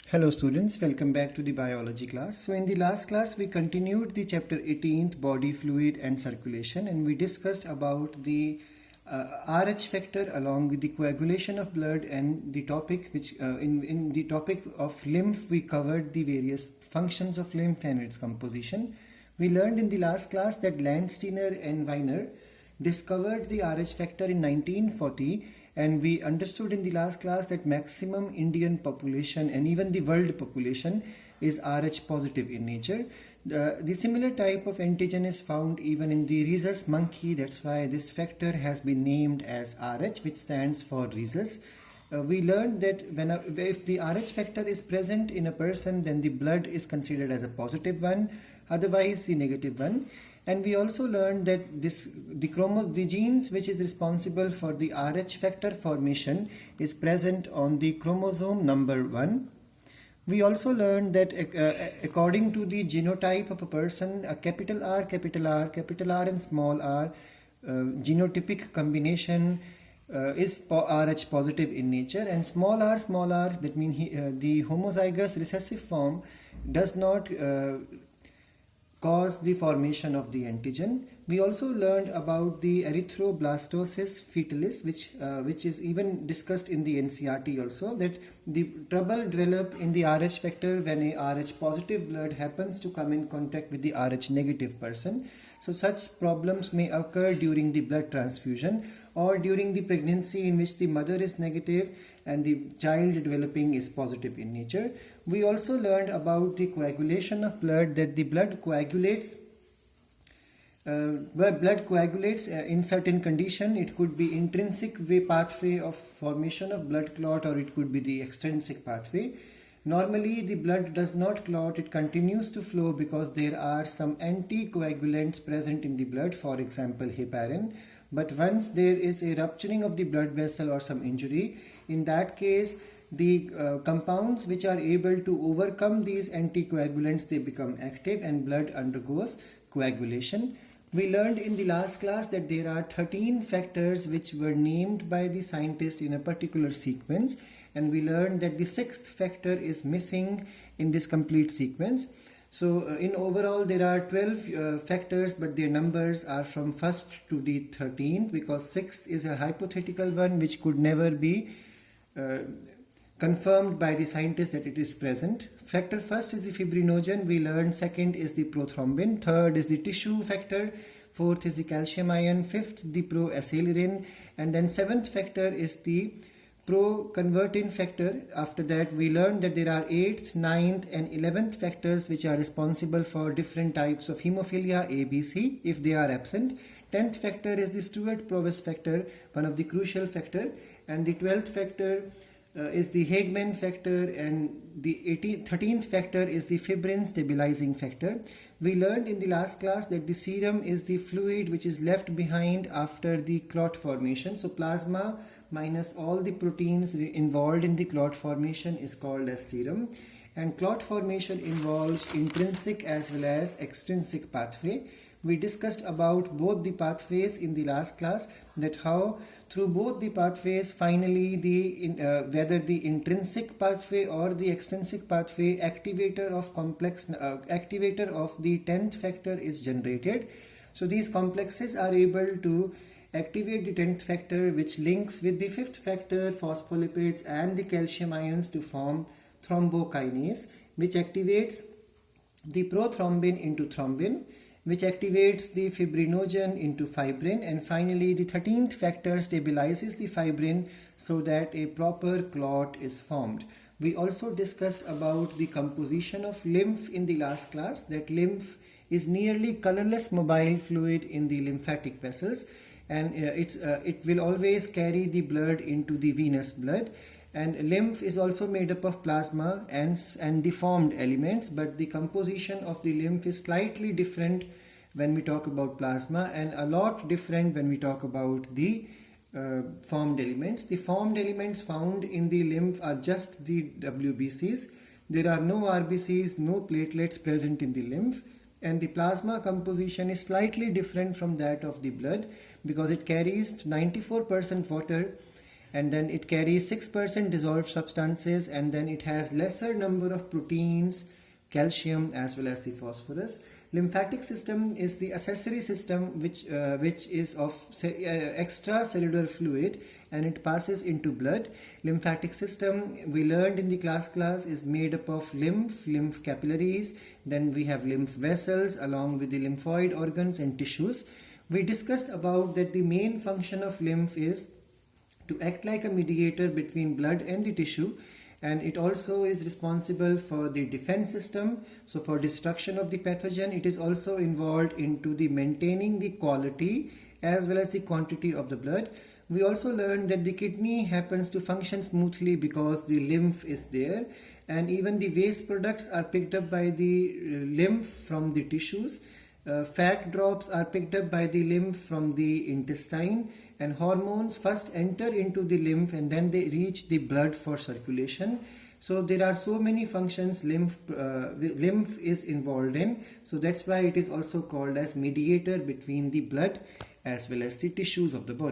Hello students, welcome back to the biology class. So in the last class we continued the chapter 18th, body fluid and circulation, and we discussed about the RH factor along with the coagulation of blood, and the topic which in the topic of lymph we covered the various functions of lymph and its composition. We learned in the last class that Landsteiner and Weiner discovered the RH factor in 1940, and we understood in the last class that maximum Indian population and even the world population is Rh positive in nature. The similar type of antigen is found even in the rhesus monkey. That's why this factor has been named as Rh, which stands for rhesus. We learned that if the Rh factor is present in a person, then the blood is considered as a positive one, otherwise the negative one. And we also learned that the genes which is responsible for the Rh factor formation is present on the chromosome number 1. We also learned that according to the genotype of a person, a capital R, capital R, capital R and small r genotypic combination is Rh positive in nature, and small r, that means the homozygous recessive form does not cause the formation of the antigen. We also learned about the erythroblastosis fetalis, which is even discussed in the NCERT also, that the trouble develop in the Rh factor when a Rh positive blood happens to come in contact with the Rh negative person. So such problems may occur during the blood transfusion or during the pregnancy in which the mother is negative and the child developing is positive in nature. We also learned about the coagulation of blood, that the blood coagulates in certain condition. It could be intrinsic pathway of formation of blood clot, or it could be the extrinsic pathway. Normally the blood does not clot, it continues to flow because there are some anticoagulants present in the blood, for example heparin. But once there is a rupturing of the blood vessel or some injury, in that case the compounds which are able to overcome these anticoagulants, they become active and blood undergoes coagulation. We learned in the last class that there are 13 factors which were named by the scientist in a particular sequence, and we learned that the 6th factor is missing in this complete sequence. So in overall there are 12 factors, but their numbers are from 1st to the 13th, because 6th is a hypothetical one which could never be confirmed by the scientist that it is present. Factor first is the fibrinogen, we learned. Second is the prothrombin. Third is the tissue factor. Fourth is the calcium ion. Fifth the proacelerin, and then 7th factor is the pro-convertin factor. After that we learned that there are 8th, 9th and 11th factors which are responsible for different types of hemophilia A, B, C if they are absent. 10th factor is the Stewart-Provis factor, one of the crucial factor, and the 12th factor is the Hageman factor, and the 13th factor is the fibrin stabilizing factor. We learned in the last class that the serum is the fluid which is left behind after the clot formation. So plasma minus all the proteins involved in the clot formation is called as serum, and clot formation involves intrinsic as well as extrinsic pathway. We discussed about both the pathways in the last class, that how through both the pathways finally whether the intrinsic pathway or the extrinsic pathway activator of the 10th factor is generated. So these complexes are able to activate the 10th factor, which links with the 5th factor, phospholipids and the calcium ions to form thrombokinase, which activates the prothrombin into thrombin, which activates the fibrinogen into fibrin, and finally the 13th factor stabilizes the fibrin so that a proper clot is formed. We also discussed about the composition of lymph in the last class, that lymph is nearly colorless mobile fluid in the lymphatic vessels, and it will always carry the blood into the venous blood. And lymph is also made up of plasma and deformed elements, but the composition of the lymph is slightly different when we talk about plasma, and a lot different when we talk about the formed elements. The formed elements found in the lymph are just the WBCs. There are no RBCs, no platelets present in the lymph, and the plasma composition is slightly different from that of the blood because it carries 94% water and then it carries 6% dissolved substances, and then it has lesser number of proteins, calcium as well as the phosphorus. Lymphatic system is the accessory system which is of extracellular fluid, and it passes into blood. Lymphatic system, we learned in the class is made up of lymph capillaries, then we have lymph vessels along with the lymphoid organs and tissues. We discussed about that the main function of lymph is to act like a mediator between blood and the tissue, and it also is responsible for the defense system. So for destruction of the pathogen, it is also involved into the maintaining the quality as well as the quantity of the blood. We also learned that the kidney happens to function smoothly because the lymph is there, and even the waste products are picked up by the lymph from the tissues. Fat drops are picked up by the lymph from the intestine, and hormones first enter into the lymph and then they reach the blood for circulation. So there are so many functions lymph is involved in. So that's why it is also called as mediator between the blood as well as the tissues of the body.